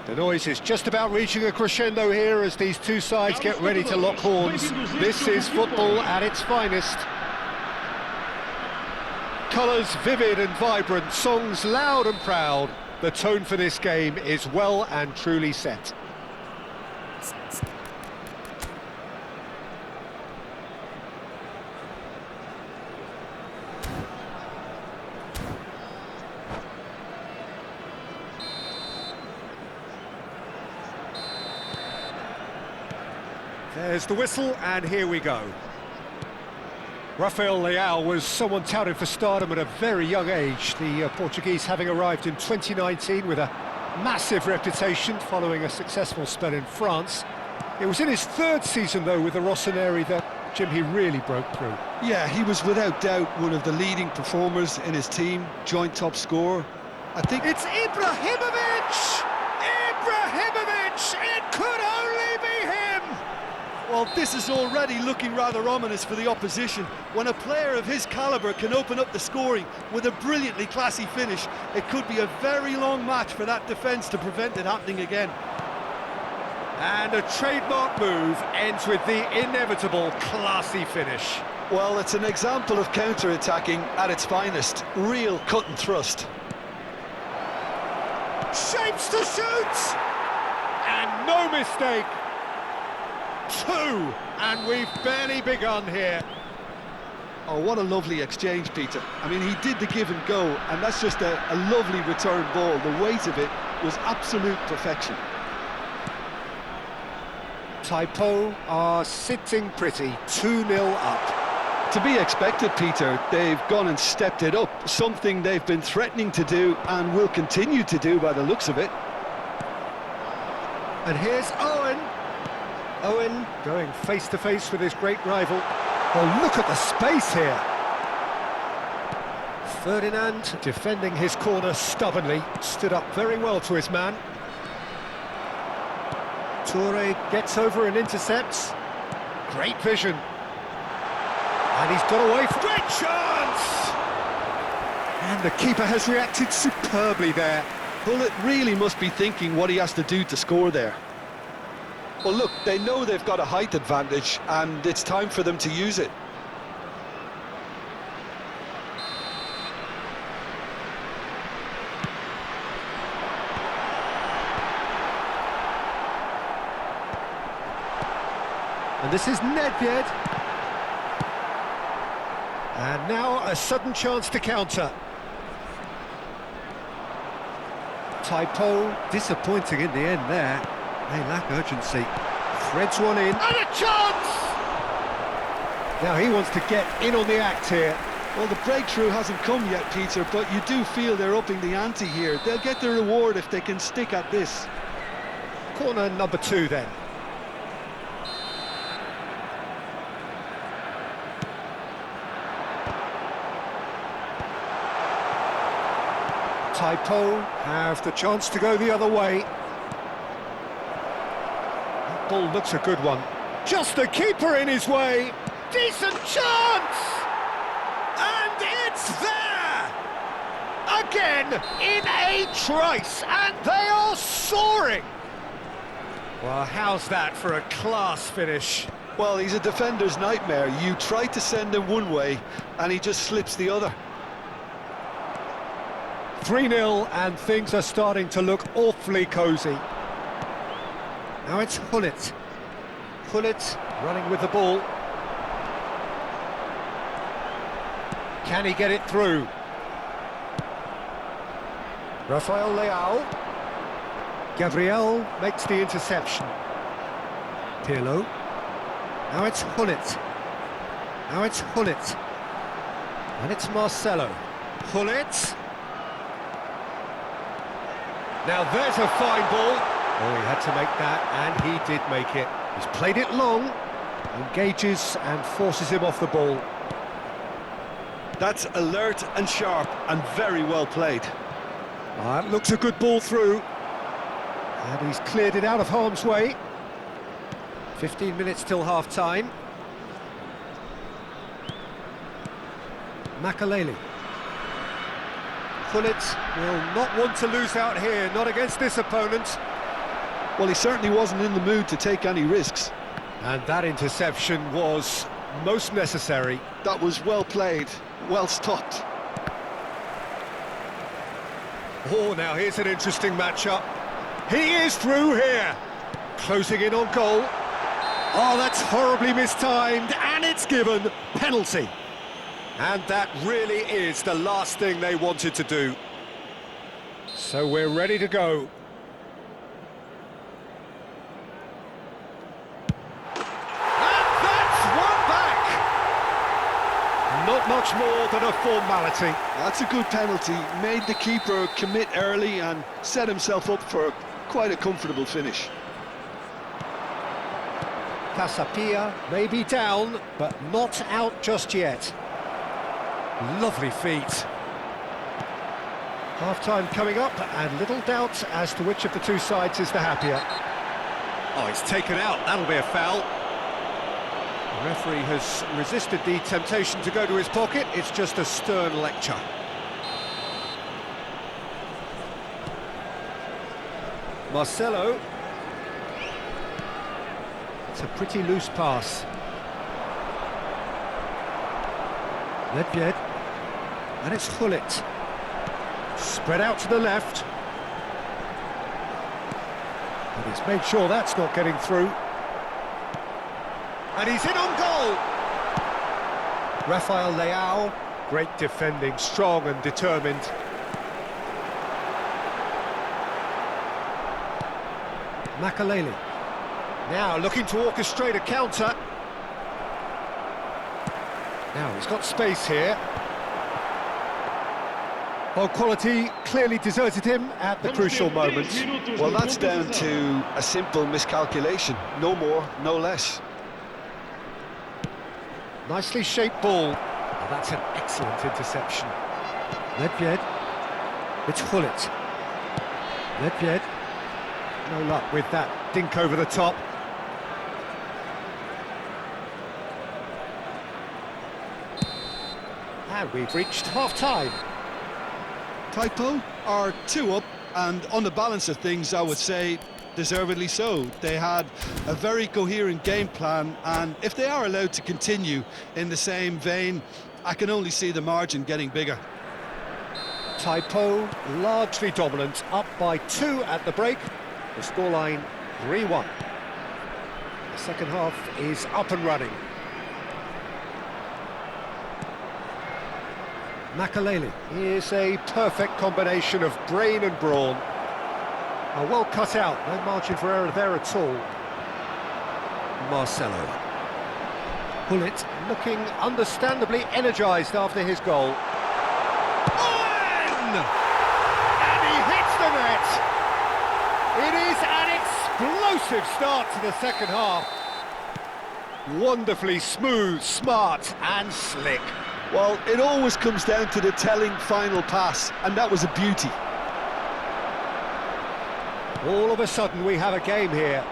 The noise is just about reaching a crescendo here as these two sides get ready to lock horns. This is football at its finest. Colours vivid and vibrant, songs loud and proud. The tone for this game is well and truly set. There's the whistle, and here we go. Rafael Leao was someone touted for stardom at a very young age, the Portuguese having arrived in 2019 with a massive reputation following a successful spell in France. It was in his third season, though, with the Rossoneri that, Jim, he really broke through. Yeah, he was without doubt one of the leading performers in his team, joint top scorer. I think it's Ibrahimovic! Ibrahimovic! It could only be him! Well, this is already looking rather ominous for the opposition. When a player of his calibre can open up the scoring with a brilliantly classy finish, it could be a very long match for that defence to prevent it happening again. And a trademark move ends with the inevitable classy finish. Well, it's an example of counter-attacking at its finest. Real cut and thrust. Shapes to shoot! And no mistake. Two, and we've barely begun here. Oh, what a lovely exchange, Peter. I mean, he did the give and go, and that's just a lovely return ball. The weight of it was absolute perfection. Taipo are sitting pretty, 2-0 up. To be expected, Peter. They've gone and stepped it up, something they've been threatening to do and will continue to do by the looks of it. And here's Owen. Owen going face-to-face with his great rival. Oh, look at the space here. Ferdinand defending his corner stubbornly, stood up very well to his man. Toure gets over and intercepts. Great vision. And he's got away from... Great chance! And the keeper has reacted superbly there. Bullet really must be thinking what he has to do to score there. Well, look, they know they've got a height advantage, and it's time for them to use it. And this is Nedved. And now a sudden chance to counter. Taipo disappointing in the end there. They lack urgency. Threads one in. And a chance! Now he wants to get in on the act here. Well, the breakthrough hasn't come yet, Peter, but you do feel they're upping the ante here. They'll get the reward if they can stick at this. Corner number 2 then. Taipo have the chance to go the other way. That ball looks a good one. Just the keeper in his way. Decent chance! And it's there! Again, in a trice, and they are soaring! Well, how's that for a class finish? Well, he's a defender's nightmare. You try to send him one way, and he just slips the other. 3-0, and things are starting to look awfully cosy. Now it's Hullet. Gullit running with the ball. Can he get it through? Rafael Leao. Gabriel makes the interception. Pirlo. Now it's Gullit. Now it's Gullit. And it's Marcelo. Gullit. Now there's a fine ball. Oh, he had to make that, and he did make it. He's played it long, engages and forces him off the ball. That's alert and sharp and very well played. Looks a good ball through. And he's cleared it out of harm's way. 15 minutes till half-time. Makaleli. Gullit will not want to lose out here, not against this opponent. Well, he certainly wasn't in the mood to take any risks. And that interception was most necessary. That was well played, well stopped. Oh, now here's an interesting matchup. He is through here. Closing in on goal. Oh, that's horribly mistimed, and it's given. Penalty. And that really is the last thing they wanted to do. So we're ready to go. Not much more than a formality. That's a good penalty. Made the keeper commit early and set himself up for quite a comfortable finish. Casapia may be down, but not out just yet. Lovely feet. Half-time coming up, and little doubt as to which of the two sides is the happier. Oh, it's taken out. That'll be a foul. The referee has resisted the temptation to go to his pocket. It's just a stern lecture. Marcelo. It's a pretty loose pass. Nedved. And it's Gullit. Spread out to the left. But he's made sure that's not getting through. And he's in on goal! Rafael Leao, great defending, strong and determined. Makaleli. Now looking to orchestrate a counter. Now he's got space here. Well, quality clearly deserted him at the crucial moment. Well, that's down to a simple miscalculation. No more, no less. Nicely shaped ball. Oh, that's an excellent interception. Nedved. It's Gullit. Nedved. No luck with that dink over the top. And we've reached half-time. Taipo are 2 up, and on the balance of things, I would say deservedly so. They had a very coherent game plan, and if they are allowed to continue in the same vein, I can only see the margin getting bigger. Taipo largely dominant, up by 2 at the break. The scoreline 3-1. The second half is up and running. Makaleli is a perfect combination of brain and brawn. Well cut out, no margin for error there at all. Marcelo. Gullit looking understandably energised after his goal. Owen! And he hits the net! It is an explosive start to the second half. Wonderfully smooth, smart and slick. Well, it always comes down to the telling final pass, and that was a beauty. All of a sudden we have a game here.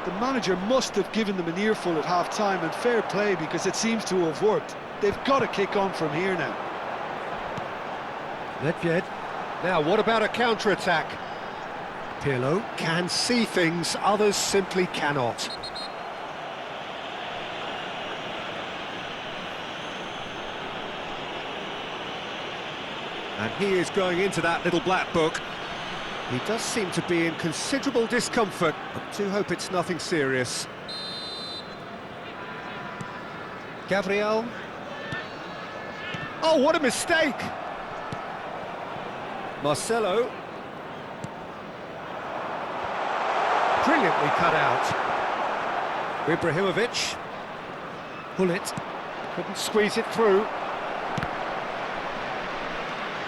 The manager must have given them an earful at half-time, and fair play, because it seems to have worked. They've got to kick on from here now. Nedved. Now, what about a counter-attack? Pirlo can see things others simply cannot. And he is going into that little black book. He does seem to be in considerable discomfort, but do hope it's nothing serious. Gabriel. Oh, what a mistake! Marcelo. Brilliantly cut out. Ibrahimovic. Gullit. Couldn't squeeze it through.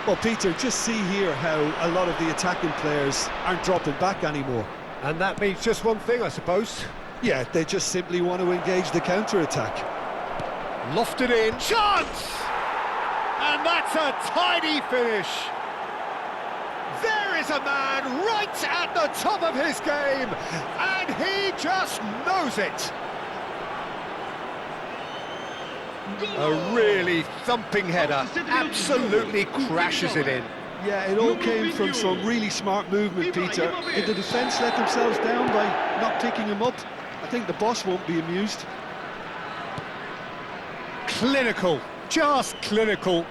Well, Peter, just see here how a lot of the attacking players aren't dropping back anymore. And that means just one thing, I suppose. Yeah, they just simply want to engage the counter-attack. Lofted in. Chance! And that's a tidy finish. There is a man right at the top of his game, and he just knows it. A really thumping header, absolutely crashes it in. Yeah, it all came from some really smart movement, Peter. Did the defence let themselves down by not picking him up? I think the boss won't be amused. Clinical, just clinical.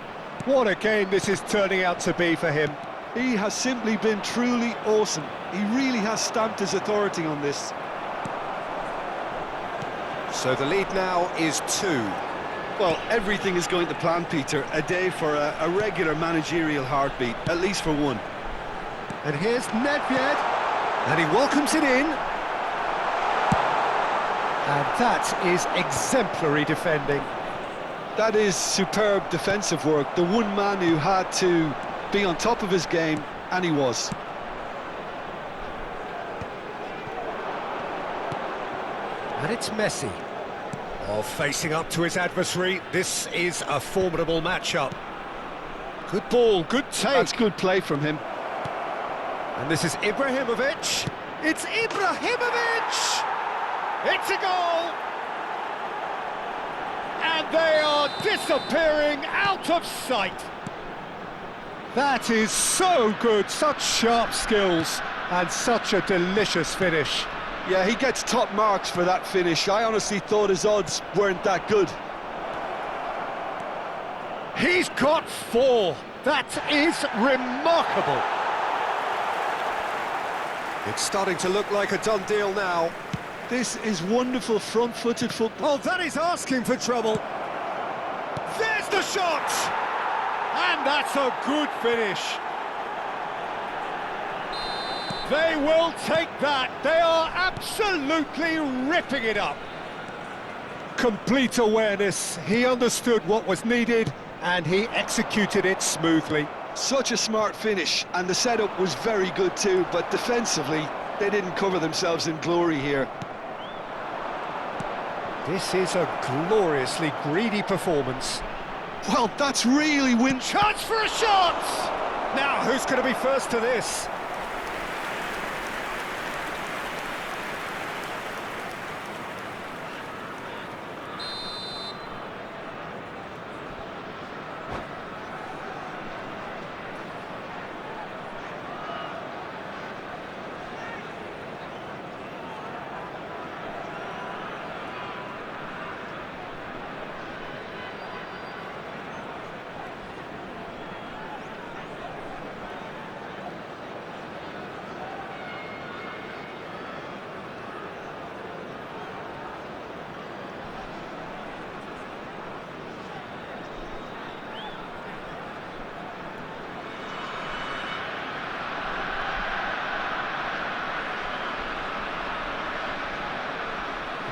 What a game this is turning out to be for him. He has simply been truly awesome. He really has stamped his authority on this. So the lead now is 2. Well, everything is going to plan, Peter. A day for a regular managerial heartbeat, at least for one. And here's Nedved, and he welcomes it in. And that is exemplary defending. That is superb defensive work. The one man who had to be on top of his game, and he was. And it's Messi. Oh, facing up to his adversary, this is a formidable matchup. Good ball, good take. That's good play from him. And this is Ibrahimovic. It's Ibrahimovic! It's a goal! And they are disappearing out of sight. That is so good, such sharp skills, and such a delicious finish. Yeah, he gets top marks for that finish. I honestly thought his odds weren't that good. He's got 4. That is remarkable. It's starting to look like a done deal now. This is wonderful front-footed football. Oh, that is asking for trouble. There's the shot! And that's a good finish. They will take that. They are absolutely ripping it up. Complete awareness. He understood what was needed and he executed it smoothly. Such a smart finish, and the setup was very good too, but defensively, they didn't cover themselves in glory here. This is a gloriously greedy performance. Well, that's really Chance for a shot! Now, who's going to be first to this?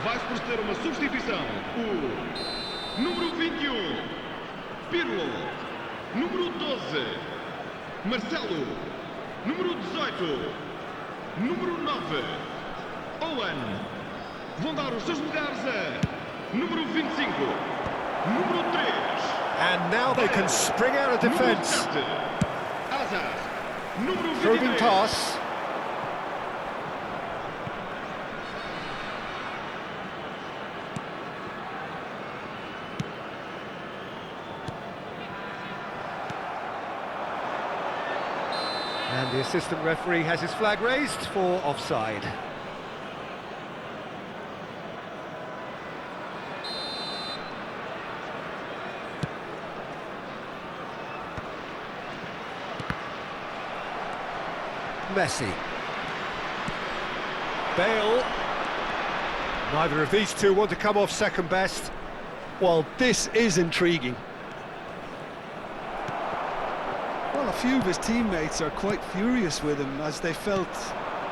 Vai-se proceder uma substituição. O número 21, Pirlo. Número 12, Marcelo. Número 18, número 9, Owen. Vão dar os seus lugares a número 25, número 3. And now they can spring out of defence. Número 7, Hazard. Número 23. Probing pass. And the assistant referee has his flag raised for offside. Messi. Bale. Neither of these two want to come off second best. Well, this is intriguing. Well, a few of his teammates are quite furious with him as they felt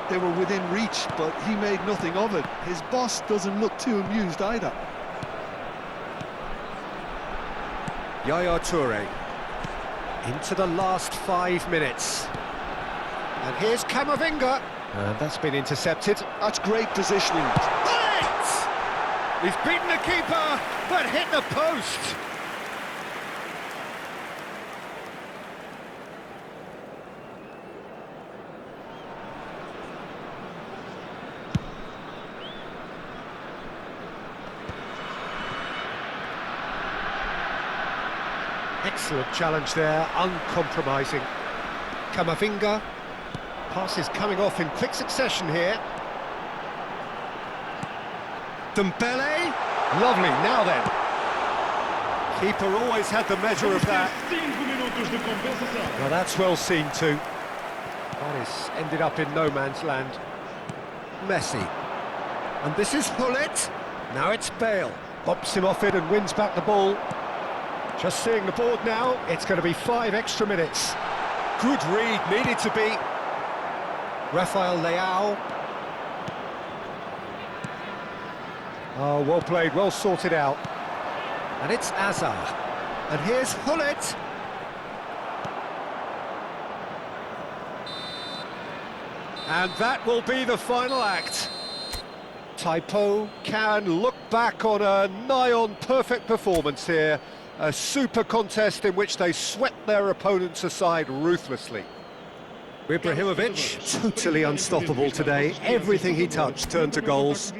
they were within reach, but he made nothing of it. His boss doesn't look too amused either. Yaya Toure into the last 5 minutes. And here's Camavinga. And that's been intercepted. That's great positioning. Bullet! He's beaten the keeper, but hit the post. Excellent challenge there, uncompromising. Camavinga. Passes coming off in quick succession here. Dembele. Lovely, now then. Keeper always had the measure of that. 5 minutos de compensação. Well, that's well seen too. That is ended up in no man's land. Messi. And this is Hullet. Now it's Bale. Bops him off it and wins back the ball. Just seeing the board now, it's going to be 5 extra minutes. Good read, needed to be. Rafael Leao. Oh, well played, well sorted out. And it's Hazard. And here's Hullet. And that will be the final act. Taipo can look back on a nigh-on perfect performance here. A super contest in which they swept their opponents aside ruthlessly. Ibrahimovic, totally unstoppable today. Everything he touched turned to goals.